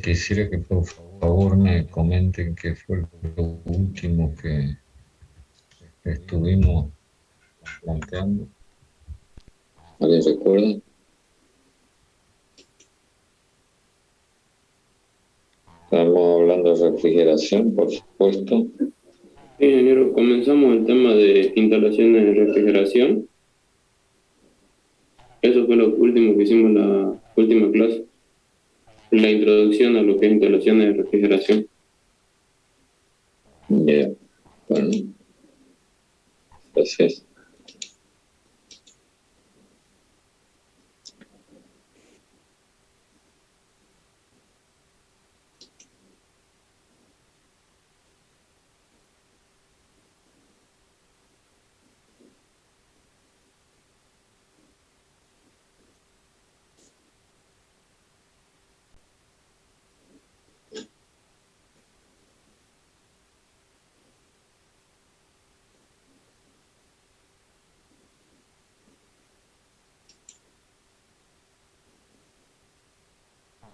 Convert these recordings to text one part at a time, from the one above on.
quisiera que por favor me comenten qué fue lo último que estuvimos planteando. ¿Alguien recuerda? Estamos hablando de refrigeración, por supuesto. Ingeniero, comenzamos el tema de instalaciones de refrigeración. Eso fue lo último que hicimos en la última clase, la introducción a lo que es instalaciones de refrigeración. Ya, bueno, gracias.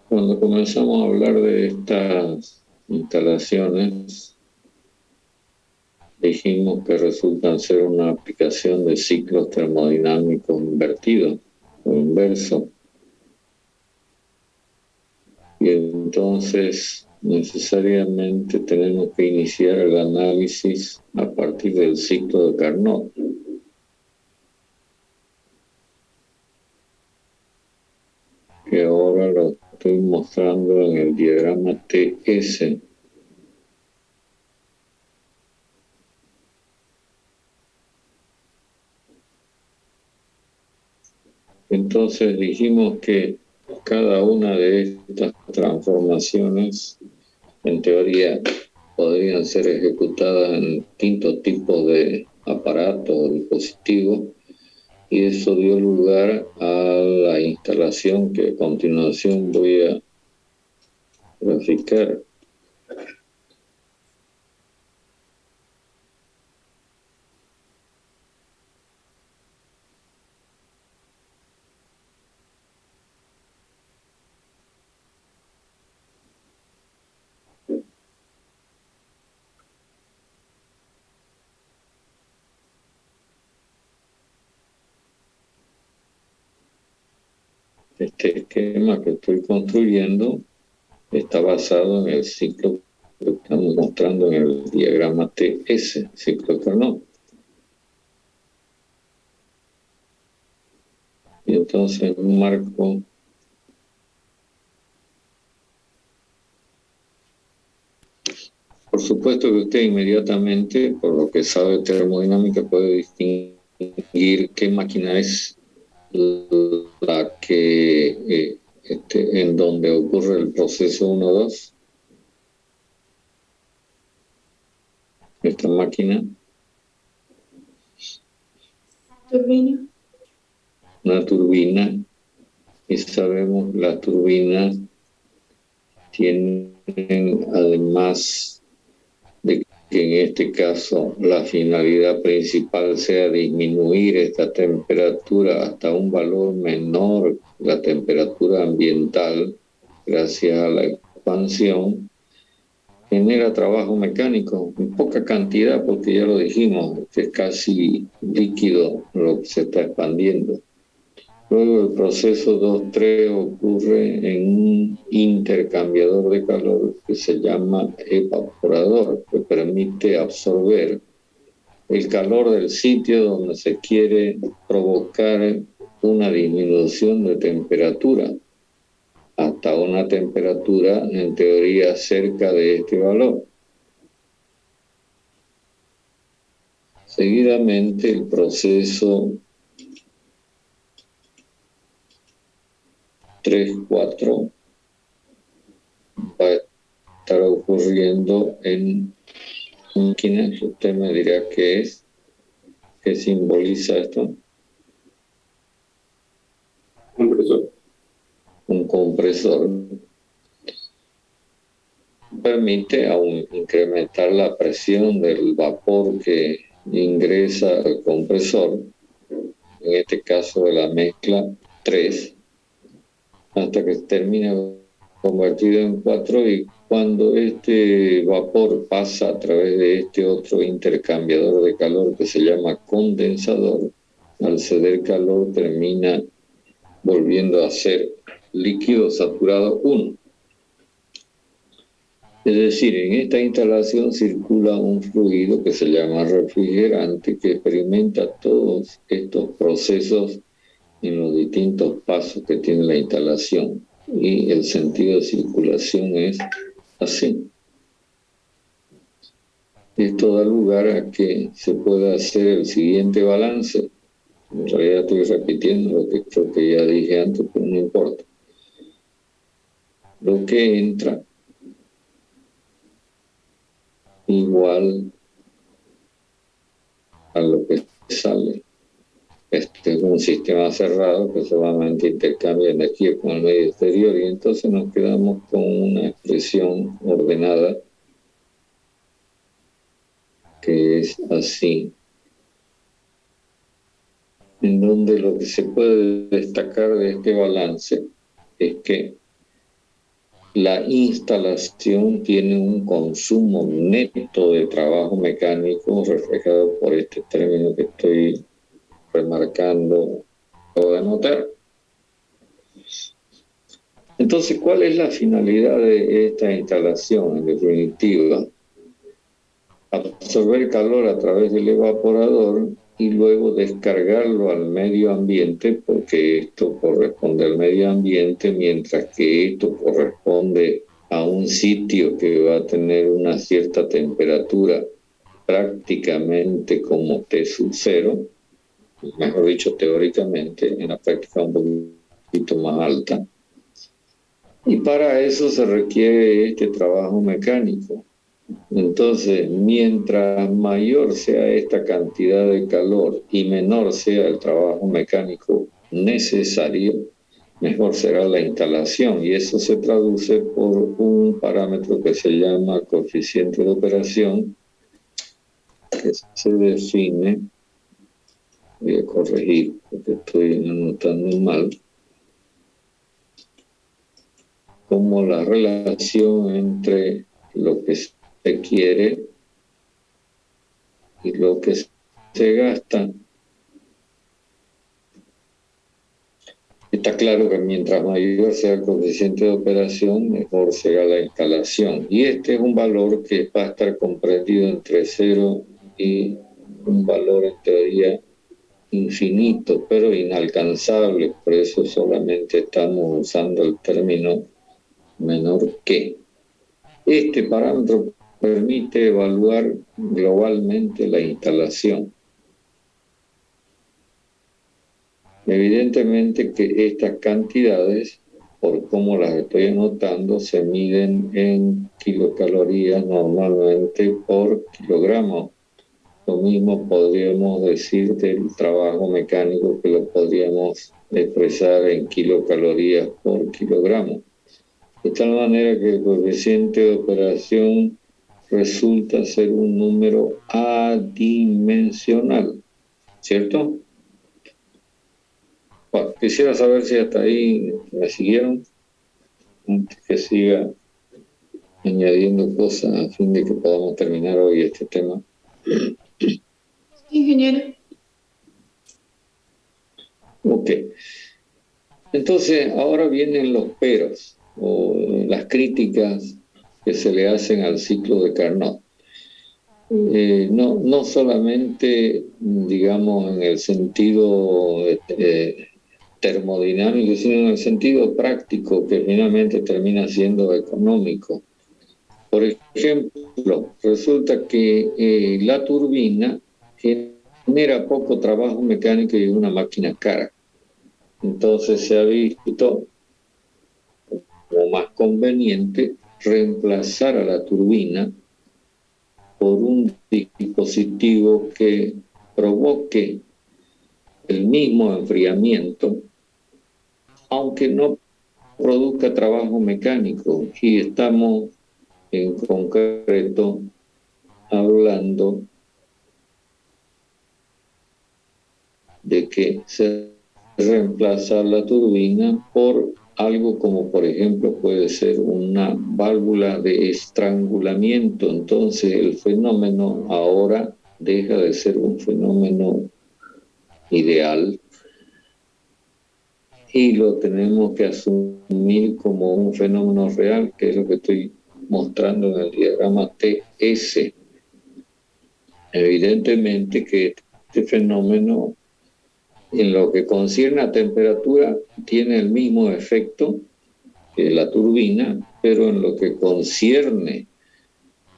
Cuando comenzamos a hablar de estas instalaciones, dijimos que resultan ser una aplicación de ciclos termodinámicos invertidos o inversos. Y entonces necesariamente tenemos que iniciar el análisis a partir del ciclo de Carnot. Que ahora lo estoy mostrando en el diagrama TS. Entonces dijimos que cada una de estas transformaciones, en teoría, podrían ser ejecutadas en distintos tipos de aparatos o dispositivos, y eso dio lugar a la instalación que a continuación voy a graficar. Este esquema que estoy construyendo está basado en el ciclo que estamos mostrando en el diagrama TS, ciclo Carnot. Y entonces un marco por supuesto que usted inmediatamente, por lo que sabe de termodinámica, puede distinguir qué máquina es la que en donde ocurre el proceso 1-2. Esta máquina. Turbina. Una turbina. Y sabemos las turbinas tienen, además de que en este caso la finalidad principal sea disminuir esta temperatura hasta un valor menor, la temperatura ambiental, gracias a la expansión, genera trabajo mecánico en poca cantidad, porque ya lo dijimos, que es casi líquido lo que se está expandiendo. Luego el proceso 2-3 ocurre en un intercambiador de calor que se llama evaporador, que permite absorber el calor del sitio donde se quiere provocar una disminución de temperatura hasta una temperatura en teoría cerca de este valor. Seguidamente el proceso 3-4 va a estar ocurriendo en máquinas. Usted me dirá qué es, qué simboliza esto. Compresor. Un compresor permite aún incrementar la presión del vapor que ingresa al compresor, en este caso de la mezcla 3, hasta que termina convertido en 4, y cuando este vapor pasa a través de este otro intercambiador de calor que se llama condensador, al ceder calor termina volviendo a ser líquido saturado 1. Es decir, en esta instalación circula un fluido que se llama refrigerante, que experimenta todos estos procesos en los distintos pasos que tiene la instalación. Y el sentido de circulación es así. Esto da lugar a que se pueda hacer el siguiente balance. En realidad estoy repitiendo lo que creo que ya dije antes, pero no importa. Lo que entra igual a lo que sale. Este es un sistema cerrado que solamente intercambia energía con el medio exterior, y entonces nos quedamos con una expresión ordenada que es así, en donde lo que se puede destacar de este balance es que la instalación tiene un consumo neto de trabajo mecánico reflejado por este término que estoy remarcando o de anotar. Entonces, ¿cuál es la finalidad de esta instalación? En definitiva, absorber calor a través del evaporador y luego descargarlo al medio ambiente, porque esto corresponde al medio ambiente, mientras que esto corresponde a un sitio que va a tener una cierta temperatura prácticamente como T sub 0, mejor dicho, teóricamente, en la práctica un poquito más alta. Y para eso se requiere este trabajo mecánico. Entonces, mientras mayor sea esta cantidad de calor y menor sea el trabajo mecánico necesario, mejor será la instalación. Y eso se traduce por un parámetro que se llama coeficiente de operación, que se define, voy a corregir porque estoy anotando mal, como la relación entre lo que se quiere y lo que se gasta. Está claro que mientras mayor sea el coeficiente de operación, mejor será la instalación. Y este es un valor que va a estar comprendido entre 0 y un valor en teoría infinito, pero inalcanzable. Por eso solamente estamos usando el término menor que. Este parámetro permite evaluar globalmente la instalación. Evidentemente que estas cantidades, por cómo las estoy anotando, se miden en kilocalorías normalmente por kilogramo. Lo mismo podríamos decir del trabajo mecánico, que lo podríamos expresar en kilocalorías por kilogramo. De tal manera que el coeficiente de operación resulta ser un número adimensional, ¿cierto? Bueno, quisiera saber si hasta ahí me siguieron, antes que siga añadiendo cosas a fin de que podamos terminar hoy este tema. Ingeniero. Ok. Entonces, ahora vienen los peros o las críticas que se le hacen al ciclo de Carnot. No solamente, digamos, en el sentido termodinámico, sino en el sentido práctico, que finalmente termina siendo económico. Por ejemplo, resulta que la turbina genera poco trabajo mecánico y es una máquina cara. Entonces se ha visto como más conveniente reemplazar a la turbina por un dispositivo que provoque el mismo enfriamiento, aunque no produzca trabajo mecánico. Y estamos en concreto hablando de que se reemplaza la turbina por algo como, por ejemplo, puede ser una válvula de estrangulamiento. Entonces el fenómeno ahora deja de ser un fenómeno ideal y lo tenemos que asumir como un fenómeno real, que es lo que estoy mostrando en el diagrama TS. Evidentemente que este fenómeno, en lo que concierne a temperatura, tiene el mismo efecto que la turbina, pero en lo que concierne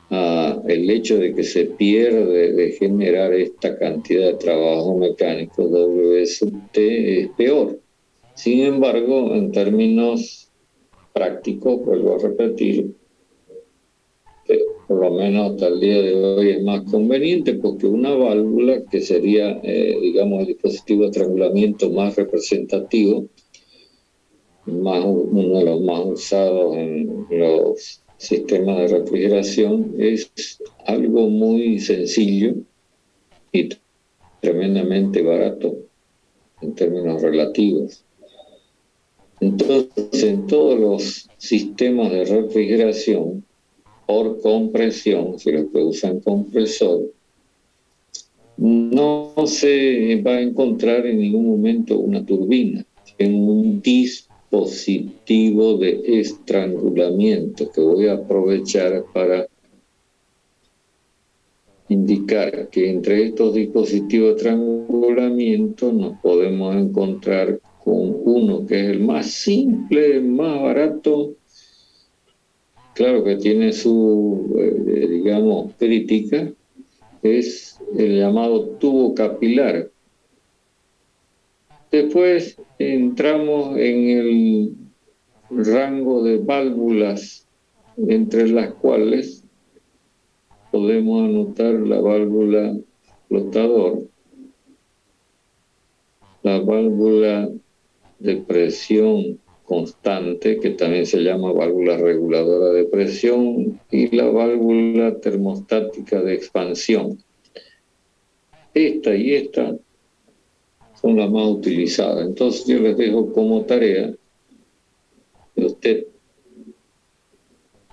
a el hecho de que se pierde de generar esta cantidad de trabajo mecánico, W sub T es peor. Sin embargo, en términos prácticos, vuelvo a repetir, por lo menos hasta el día de hoy es más conveniente, porque una válvula, que sería, digamos, el dispositivo de estrangulamiento más representativo, uno de los más usados en los sistemas de refrigeración, es algo muy sencillo y tremendamente barato en términos relativos. Entonces, en todos los sistemas de refrigeración por compresión, si los que usan compresor, no se va a encontrar en ningún momento una turbina, en un dispositivo de estrangulamiento, que voy a aprovechar para indicar que entre estos dispositivos de estrangulamiento nos podemos encontrar con uno que es el más simple, el más barato. Claro que tiene su, digamos, crítica, es el llamado tubo capilar. Después entramos en el rango de válvulas, entre las cuales podemos anotar la válvula flotador, la válvula de presión constante, que también se llama válvula reguladora de presión, y la válvula termostática de expansión. Esta y esta son las más utilizadas. Entonces yo les dejo como tarea que usted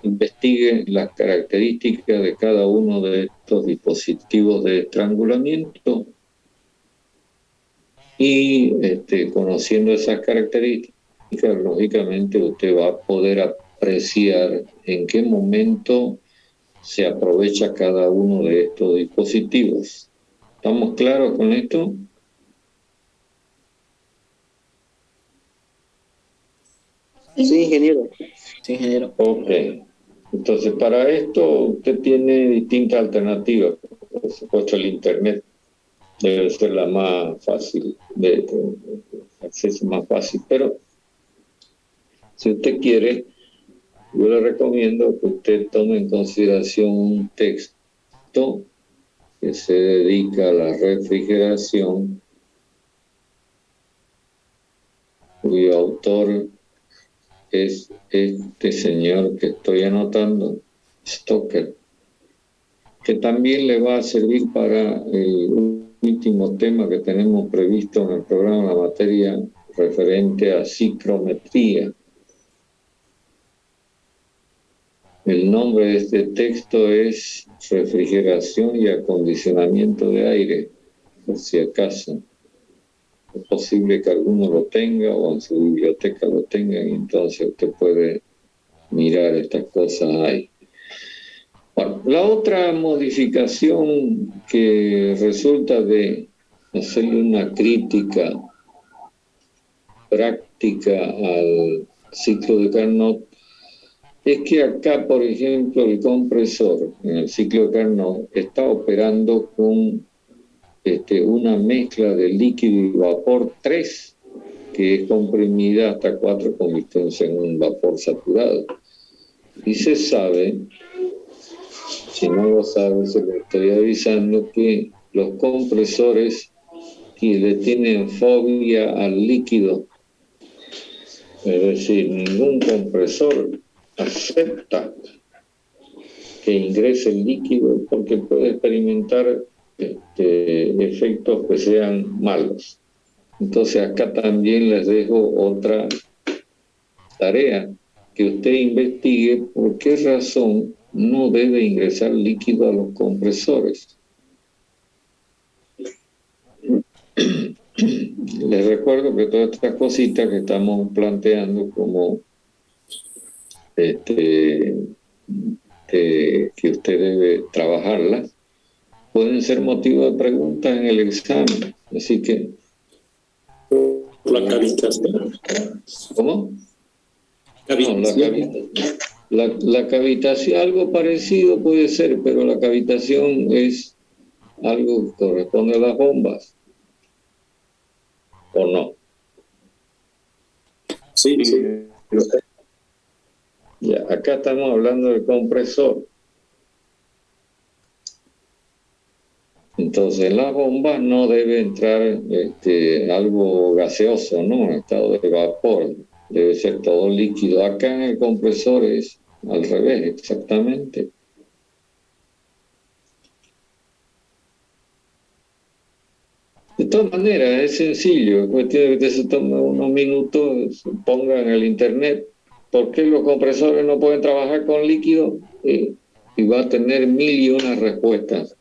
investigue las características de cada uno de estos dispositivos de estrangulamiento y conociendo esas características, lógicamente usted va a poder apreciar en qué momento se aprovecha cada uno de estos dispositivos. ¿Estamos claros con esto? Sí, ingeniero. Sí, ingeniero. Ok. Entonces, para esto usted tiene distintas alternativas. Por supuesto, el Internet debe ser la más fácil, de acceso más fácil, pero si usted quiere, yo le recomiendo que usted tome en consideración un texto que se dedica a la refrigeración, cuyo autor es este señor que estoy anotando, Stoker, que también le va a servir para el último tema que tenemos previsto en el programa, la materia referente a ciclometría. El nombre de este texto es Refrigeración y acondicionamiento de aire, por si acaso. Es posible que alguno lo tenga o en su biblioteca lo tenga, y entonces usted puede mirar estas cosas ahí. Bueno, la otra modificación que resulta de hacerle una crítica práctica al ciclo de Carnot es que acá, por ejemplo, el compresor en el ciclo de Carnot está operando con una mezcla de líquido y vapor 3, que es comprimida hasta 4 convirtiéndose en un vapor saturado. Y se sabe, si no lo sabe, se lo estoy avisando, que los compresores que le tienen fobia al líquido, es decir, ningún compresor acepta que ingrese el líquido porque puede experimentar efectos que sean malos. Entonces acá también les dejo otra tarea que usted investigue por qué razón no debe ingresar líquido a los compresores. Les recuerdo que todas estas cositas que estamos planteando como que usted debe trabajarlas, pueden ser motivo de preguntas en el examen. Así que... La cavitación. ¿Cómo? Cavitación. No, la cavitación, algo parecido puede ser, pero la cavitación es algo que corresponde a las bombas. ¿O no? Sí, sí. Ya, acá estamos hablando del compresor. Entonces, en las bombas no debe entrar algo gaseoso, ¿no? En estado de vapor. Debe ser todo líquido. Acá en el compresor es al revés, exactamente. De todas maneras, es sencillo. Es cuestión de que usted se tome unos minutos, ponga en el internet por qué los compresores no pueden trabajar con líquido y va a tener 1000 y una respuestas.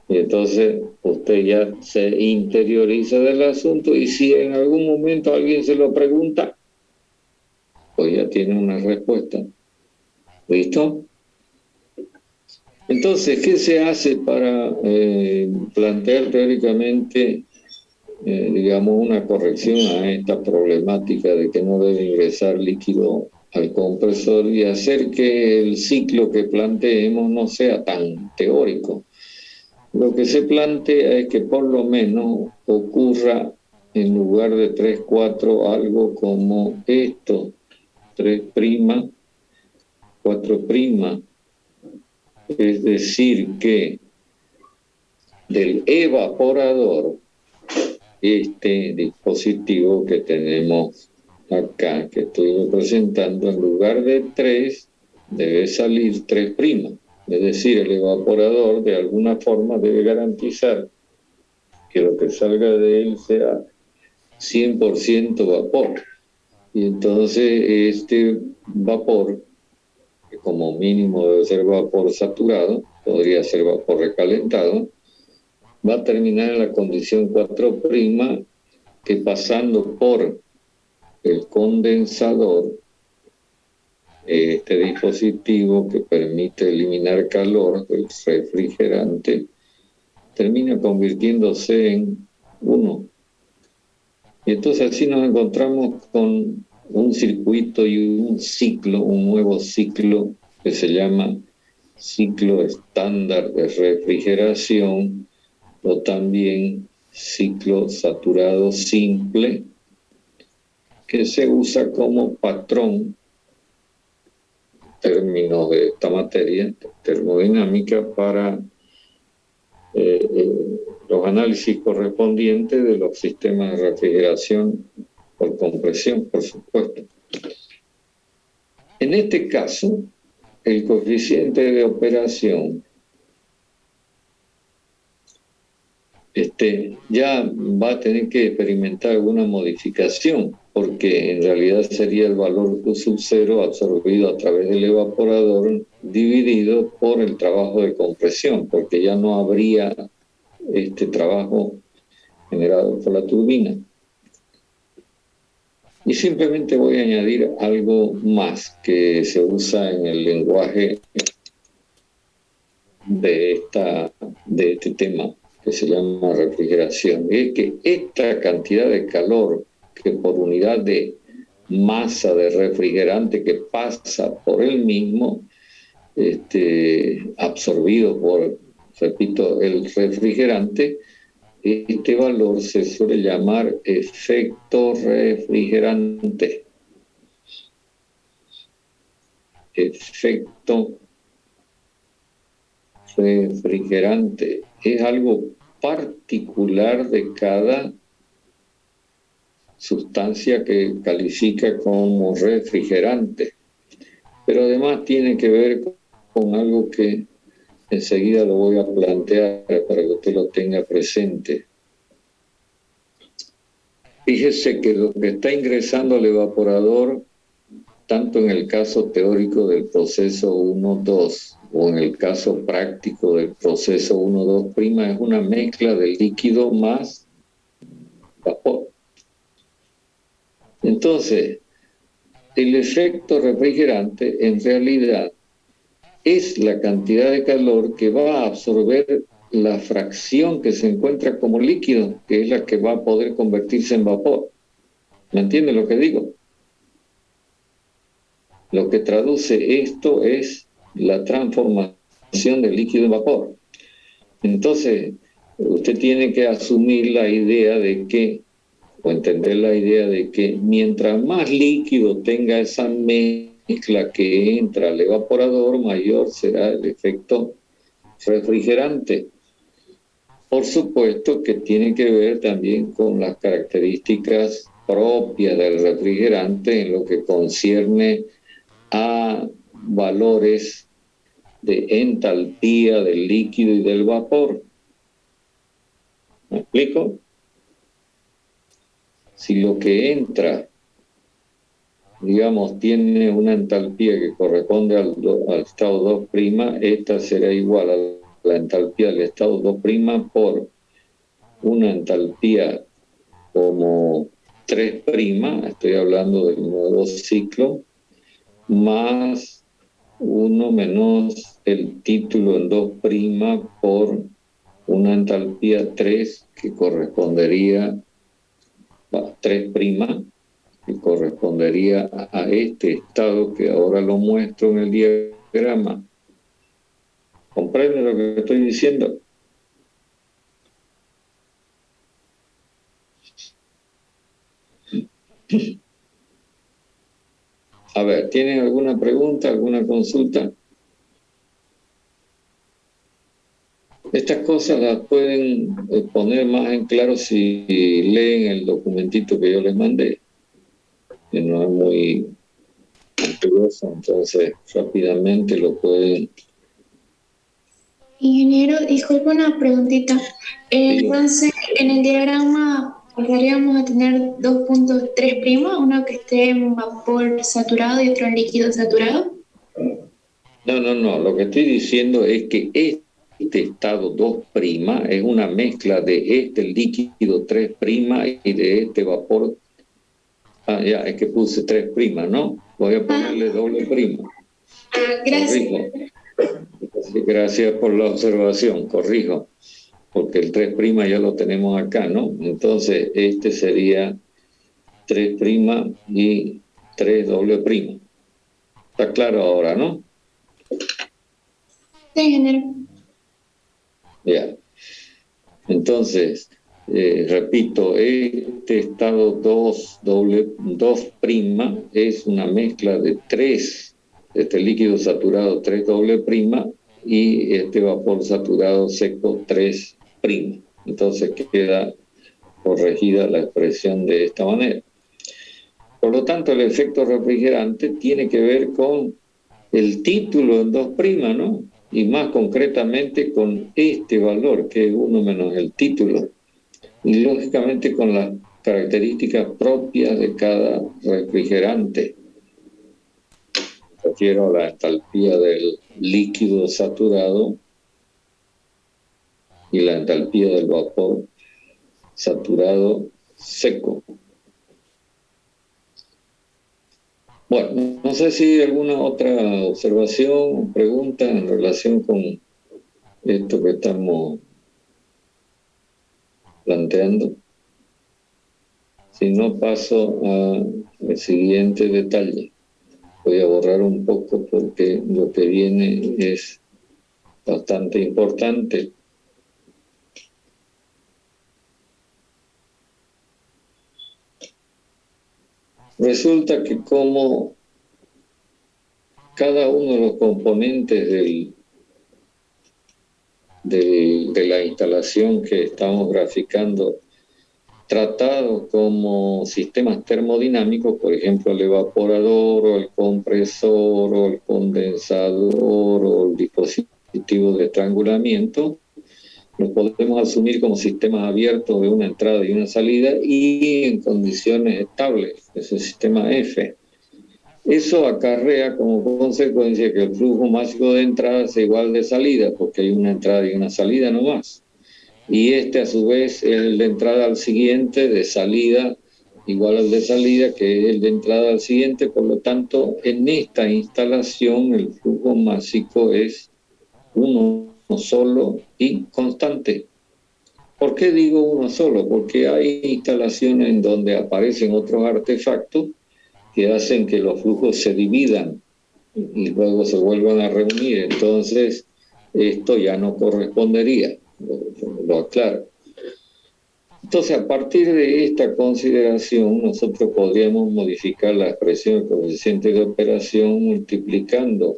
Y entonces usted ya se interioriza del asunto y si en algún momento alguien se lo pregunta, pues ya tiene una respuesta. ¿Listo? Entonces, ¿qué se hace para plantear teóricamente, digamos, una corrección a esta problemática de que no debe ingresar líquido al compresor y hacer que el ciclo que planteemos no sea tan teórico? Lo que se plantea es que por lo menos ocurra en lugar de 3, 4 algo como esto, 3', 4', es decir que del evaporador, este dispositivo que tenemos acá, que estoy representando, en lugar de 3, debe salir 3'. Es decir, el evaporador de alguna forma debe garantizar que lo que salga de él sea 100% vapor. Y entonces este vapor, que como mínimo debe ser vapor saturado, podría ser vapor recalentado, va a terminar en la condición 4', que pasando por el condensador, este dispositivo que permite eliminar calor del refrigerante, termina convirtiéndose en 1. Y entonces así nos encontramos con un circuito y un ciclo, un nuevo ciclo que se llama ciclo estándar de refrigeración o también ciclo saturado simple, que se usa como patrón, términos de esta materia termodinámica, para los análisis correspondientes de los sistemas de refrigeración por compresión, por supuesto. En este caso, el coeficiente de operación ya va a tener que experimentar alguna modificación, porque en realidad sería el valor Q sub 0 absorbido a través del evaporador dividido por el trabajo de compresión, porque ya no habría este trabajo generado por la turbina. Y simplemente voy a añadir algo más que se usa en el lenguaje de este tema, que se llama refrigeración. Es que esta cantidad de calor que por unidad de masa de refrigerante que pasa por el mismo, absorbido por, repito, el refrigerante, este valor se suele llamar efecto refrigerante. Efecto refrigerante es algo particular de cada sustancia que califica como refrigerante, pero además tiene que ver con algo que enseguida lo voy a plantear para que usted lo tenga presente. Fíjese que lo que está ingresando al evaporador, tanto en el caso teórico del proceso 1-2 o en el caso práctico del proceso 1-2', es una mezcla de líquido más vapor. Entonces, el efecto refrigerante en realidad es la cantidad de calor que va a absorber la fracción que se encuentra como líquido, que es la que va a poder convertirse en vapor. ¿Me entiende lo que digo? Lo que traduce esto es la transformación del líquido en vapor. Entonces, usted tiene que asumir la idea de que, o entender la idea de que mientras más líquido tenga esa mezcla que entra al evaporador, mayor será el efecto refrigerante. Por supuesto que tiene que ver también con las características propias del refrigerante en lo que concierne a valores de entalpía del líquido y del vapor. ¿Me explico? Si lo que entra, digamos, tiene una entalpía que corresponde al estado 2', esta será igual a la entalpía del estado 2' por una entalpía como 3', estoy hablando del nuevo ciclo, más 1 menos el título en 2' por una entalpía 3 que correspondería a 3', que correspondería a este estado que ahora lo muestro en el diagrama. ¿Comprende lo que estoy diciendo? A ver, ¿tienen alguna pregunta, alguna consulta? Estas cosas las pueden poner más en claro si leen el documentito que yo les mandé, que no es muy curioso, entonces rápidamente lo pueden. Ingeniero, disculpe una preguntita. Entonces, en el diagrama pasaríamos a tener dos puntos 3', uno que esté en vapor saturado y otro en líquido saturado. No, lo que estoy diciendo es que este estado 2' es una mezcla de este líquido 3' y de este vapor. Ah, ya, es que puse 3', ¿no? Voy a ponerle doble prima. Gracias. Corrijo. Gracias por la observación, corrijo, porque el 3' ya lo tenemos acá, ¿no? Entonces, este sería 3' y 3 doble prima. Está claro ahora, ¿no? Sí, ingeniero. Ya. Entonces, repito, este estado 2' es una mezcla de 3, este líquido saturado 3 doble prima y este vapor saturado seco 3'. Entonces queda corregida la expresión de esta manera. Por lo tanto, el efecto refrigerante tiene que ver con el título en 2', ¿no? Y más concretamente con este valor, que es 1 menos el título. Y lógicamente con las características propias de cada refrigerante. Me refiero a la entalpía del líquido saturado y la entalpía del vapor saturado seco. Bueno, no sé si hay alguna otra observación o pregunta en relación con esto que estamos planteando. Si no, paso al siguiente detalle. Voy a borrar un poco porque lo que viene es bastante importante. Resulta que como cada uno de los componentes de la instalación que estamos graficando, tratados como sistemas termodinámicos, por ejemplo el evaporador o el compresor o el condensador o el dispositivo de estrangulamiento, Los podemos asumir como sistemas abiertos de una entrada y una salida y en condiciones estables, ese sistema F. Eso acarrea como consecuencia que el flujo másico de entrada sea igual de salida, porque hay una entrada y una salida nomás. Y este a su vez es el de entrada al siguiente, de salida igual al de salida, que es el de entrada al siguiente. Por lo tanto, en esta instalación el flujo másico es uno solo y constante. ¿Por qué digo uno solo? Porque hay instalaciones en donde aparecen otros artefactos que hacen que los flujos se dividan y luego se vuelvan a reunir. Entonces, esto ya no correspondería, lo aclaro. Entonces, a partir de esta consideración, nosotros podríamos modificar la expresión del coeficiente de operación multiplicando.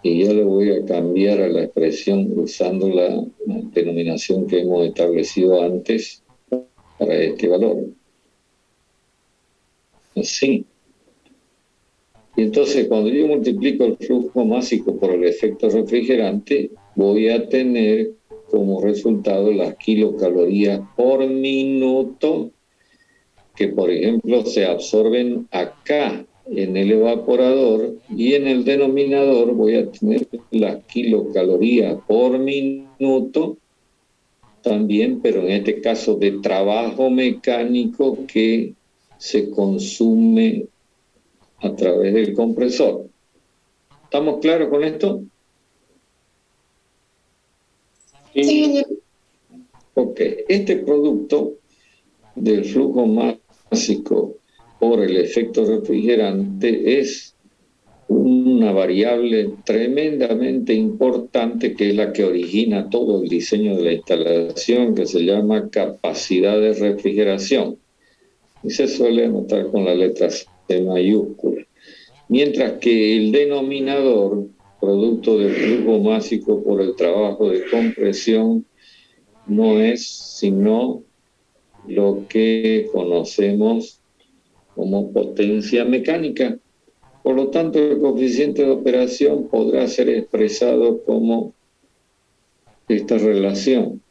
Y ya le voy a cambiar a la expresión usando la denominación que hemos establecido antes para este valor. Así. Y entonces, cuando yo multiplico el flujo másico por el efecto refrigerante, voy a tener como resultado las kilocalorías por minuto que, por ejemplo, se absorben acá en el evaporador, y en el denominador voy a tener las kilocalorías por minuto también, pero en este caso de trabajo mecánico que se consume a través del compresor. ¿Estamos claros con esto? Sí. Ok, este producto del flujo másico por el efecto refrigerante es una variable tremendamente importante que es la que origina todo el diseño de la instalación, que se llama capacidad de refrigeración. Y se suele anotar con la letra C mayúscula. Mientras que el denominador, producto del flujo másico por el trabajo de compresión, no es sino lo que conocemos como potencia mecánica. Por lo tanto, el coeficiente de operación podrá ser expresado como esta relación,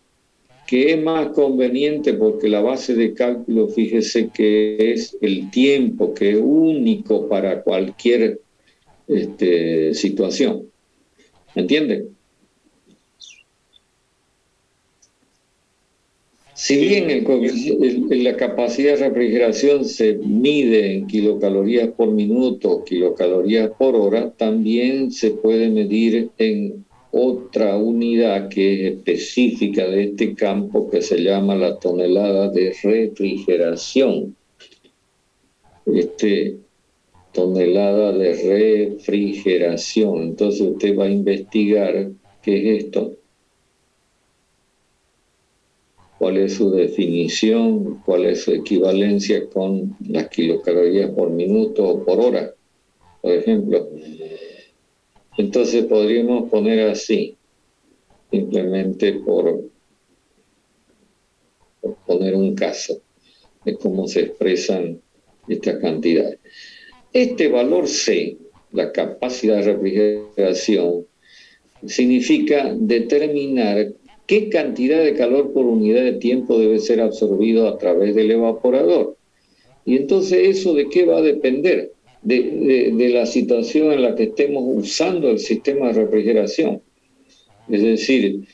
que es más conveniente porque la base de cálculo, fíjese que es el tiempo, que es único para cualquier situación. ¿Me entienden? Si bien la capacidad de refrigeración se mide en kilocalorías por minuto, kilocalorías por hora, también se puede medir en otra unidad que es específica de este campo, que se llama la tonelada de refrigeración. Tonelada de refrigeración. Entonces usted va a investigar qué es esto, cuál es su definición, cuál es su equivalencia con las kilocalorías por minuto o por hora, por ejemplo. Entonces podríamos poner así, simplemente por poner un caso de cómo se expresan estas cantidades. Este valor C, la capacidad de refrigeración, significa determinar qué cantidad de calor por unidad de tiempo debe ser absorbido a través del evaporador. Y entonces, ¿eso de qué va a depender? De la situación en la que estemos usando el sistema de refrigeración. Es decir,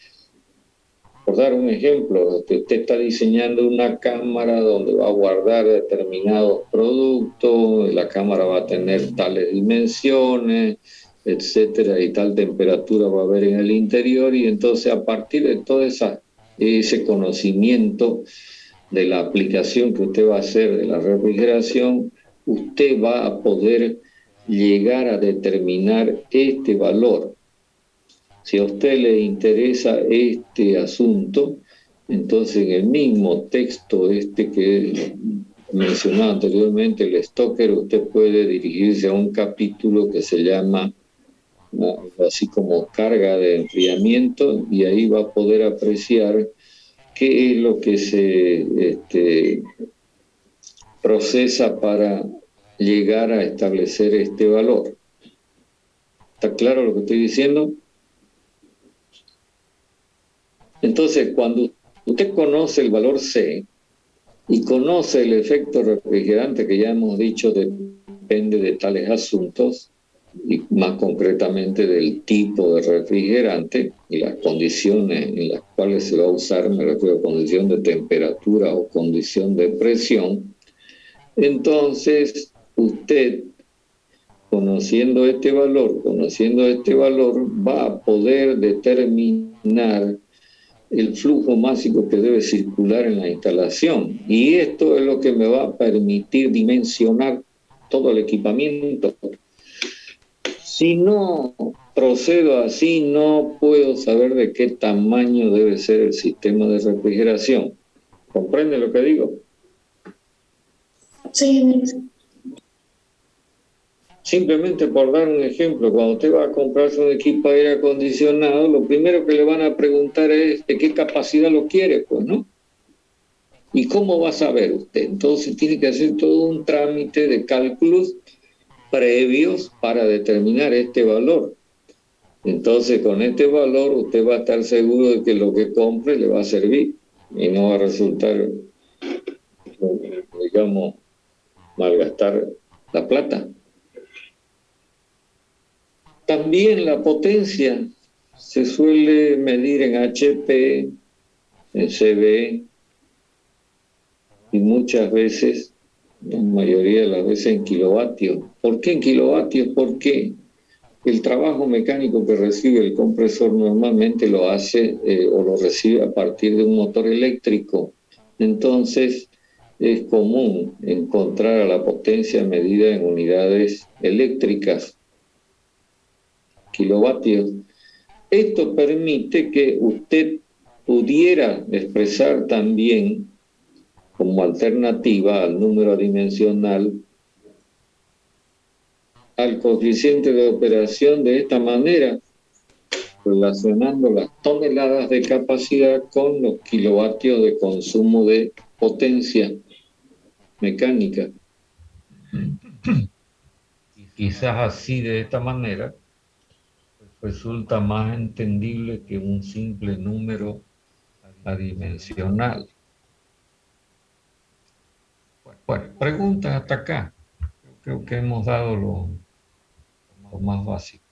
por dar un ejemplo, usted está diseñando una cámara donde va a guardar determinados productos, la cámara va a tener tales dimensiones, etcétera, y tal temperatura va a haber en el interior, y entonces a partir de todo ese conocimiento de la aplicación que usted va a hacer de la refrigeración, usted va a poder llegar a determinar este valor. Si a usted le interesa este asunto, entonces en el mismo texto que mencionaba anteriormente, el Stoker, usted puede dirigirse a un capítulo que se llama así como carga de enfriamiento, y ahí va a poder apreciar qué es lo que se procesa para llegar a establecer este valor. ¿Está claro lo que estoy diciendo? Entonces, cuando usted conoce el valor C y conoce el efecto refrigerante que ya hemos dicho depende de tales asuntos, y más concretamente del tipo de refrigerante y las condiciones en las cuales se va a usar, me refiero a condición de temperatura o condición de presión, entonces usted, conociendo este valor, va a poder determinar el flujo máximo que debe circular en la instalación. Y esto es lo que me va a permitir dimensionar todo el equipamiento. Si no procedo así, no puedo saber de qué tamaño debe ser el sistema de refrigeración. ¿Comprende lo que digo? Sí. Simplemente por dar un ejemplo, cuando usted va a comprarse un equipo de aire acondicionado, lo primero que le van a preguntar es de qué capacidad lo quiere, pues, ¿no? ¿Y cómo va a saber usted? Entonces tiene que hacer todo un trámite de cálculos previos para determinar este valor. Entonces, con este valor usted va a estar seguro de que lo que compre le va a servir y no va a resultar, digamos, malgastar la plata. También la potencia se suele medir en HP, en CB y muchas veces, la mayoría de las veces en kilovatios. ¿Por qué en kilovatios? Porque el trabajo mecánico que recibe el compresor normalmente lo hace o lo recibe a partir de un motor eléctrico. Entonces, es común encontrar a la potencia medida en unidades eléctricas, kilovatios. Esto permite que usted pudiera expresar también como alternativa al número dimensional al coeficiente de operación de esta manera, relacionando las toneladas de capacidad con los kilovatios de consumo de potencia mecánica. Quizás así, de esta manera, resulta más entendible que un simple número adimensional. Bueno, preguntas hasta acá. Creo que hemos dado lo más básico.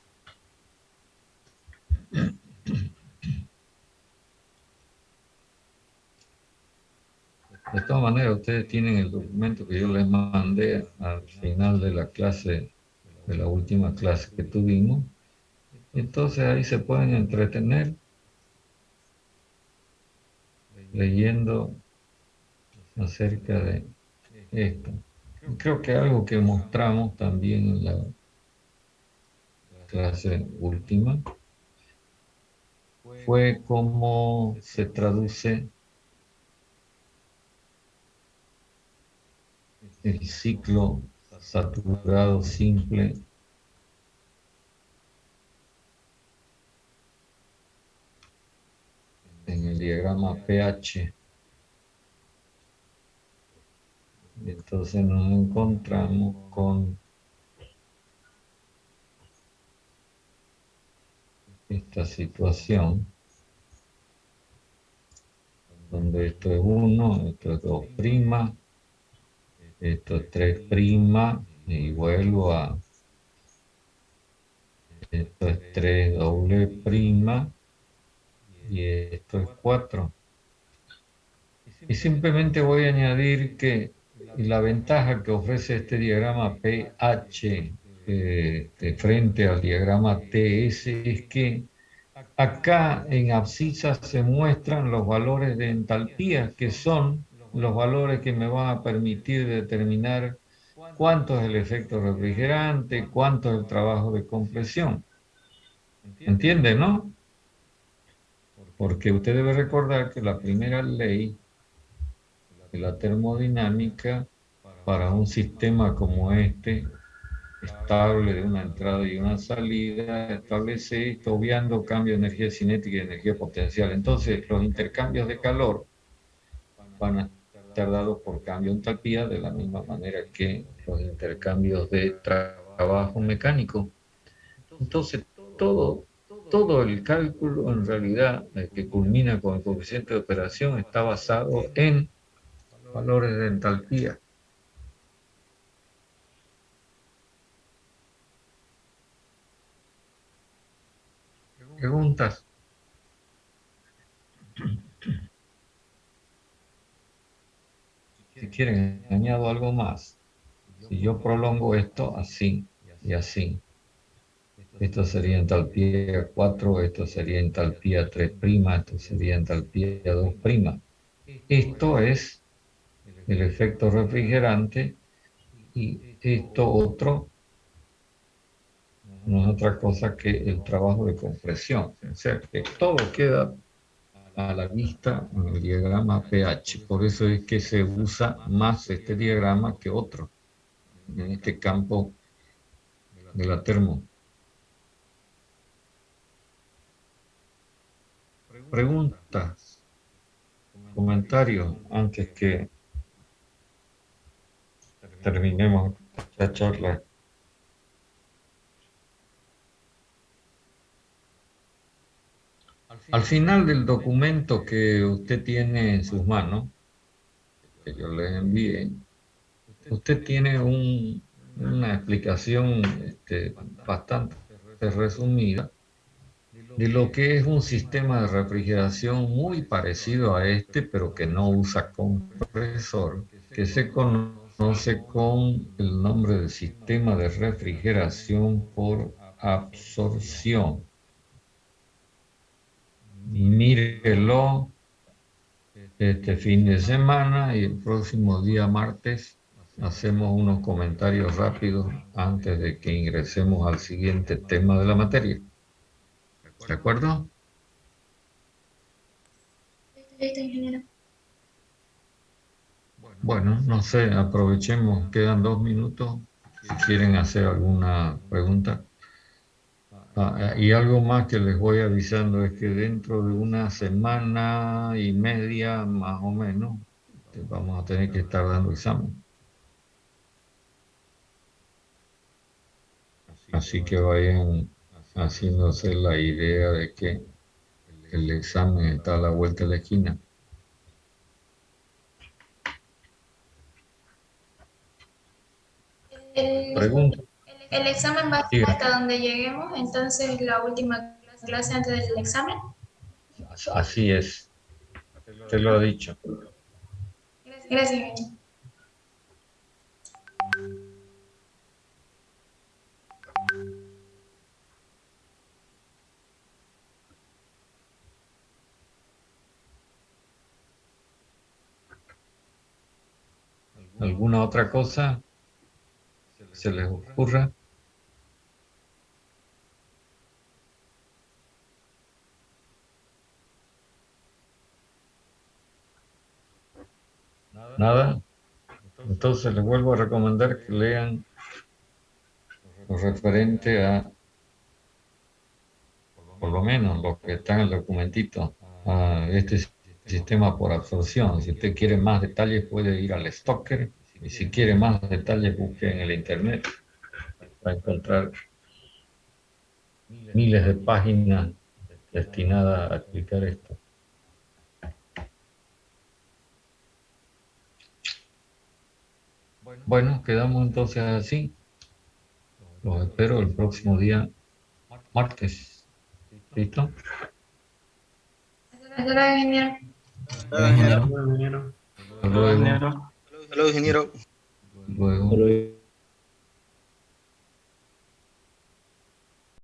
De todas maneras, ustedes tienen el documento que yo les mandé al final de la clase, de la última clase que tuvimos. Entonces ahí se pueden entretener leyendo acerca de esto. Creo que algo que mostramos también en la clase última fue cómo se traduce el ciclo saturado simple en el diagrama pH. Entonces nos encontramos con esta situación donde esto es 1, esto es 2', esto es 3', y vuelvo a esto es 3 doble prima y esto es 4. Y simplemente voy a añadir que la ventaja que ofrece este diagrama pH frente al diagrama TS es que acá en abscisa se muestran los valores de entalpía, que son los valores que me van a permitir determinar cuánto es el efecto refrigerante, cuánto es el trabajo de compresión. ¿Entiende, no? Porque usted debe recordar que la primera ley de la termodinámica para un sistema como este, estable de una entrada y una salida, establece esto obviando cambio de energía cinética y energía potencial. Entonces, los intercambios de calor van a estar dados por cambio de entalpía de la misma manera que los intercambios de trabajo mecánico. Entonces, todo todo el cálculo en realidad que culmina con el coeficiente de operación está basado en valores de entalpía. ¿Preguntas? Si quieren, añado algo más. Si yo prolongo esto así y así, esto sería entalpía 4, esto sería entalpía 3', esto sería entalpía 2'. Esto es el efecto refrigerante y esto otro no es otra cosa que el trabajo de compresión. O sea, que todo queda a la vista en el diagrama pH. Por eso es que se usa más este diagrama que otro en este campo de la termo. Preguntas, comentarios antes que terminemos la charla. Al final del documento que usted tiene en sus manos, que yo les envié, usted tiene una explicación bastante resumida de lo que es un sistema de refrigeración muy parecido a este, pero que no usa compresor, que se conoce con el nombre de sistema de refrigeración por absorción. Mírelo este fin de semana y el próximo día martes hacemos unos comentarios rápidos antes de que ingresemos al siguiente tema de la materia. ¿De acuerdo? Listo, ingeniero. Bueno, no sé, aprovechemos, quedan 2 minutos si quieren hacer alguna pregunta. Y algo más que les voy avisando es que dentro de una semana y media más o menos vamos a tener que estar dando examen. Así que vayan haciéndose la idea de que el examen está a la vuelta de la esquina. Pregunta. El examen va a ser hasta donde lleguemos, entonces la última clase antes del examen. Así es. Te lo he dicho. Gracias, ingeniero. ¿Alguna otra cosa se les ocurra? ¿Nada? Entonces les vuelvo a recomendar que lean lo referente a, por lo menos, lo que está en el documentito, a este sistema por absorción. Si usted quiere más detalles, puede ir al Stoker, y si quiere más detalles, busque en el internet. Va a encontrar miles de páginas destinadas a explicar esto. Bueno, quedamos entonces así. Los espero el próximo día, martes. ¿Listo? Hasta luego, ingeniero. Ingeniero. Hasta luego. Hasta luego, ingeniero. Luego.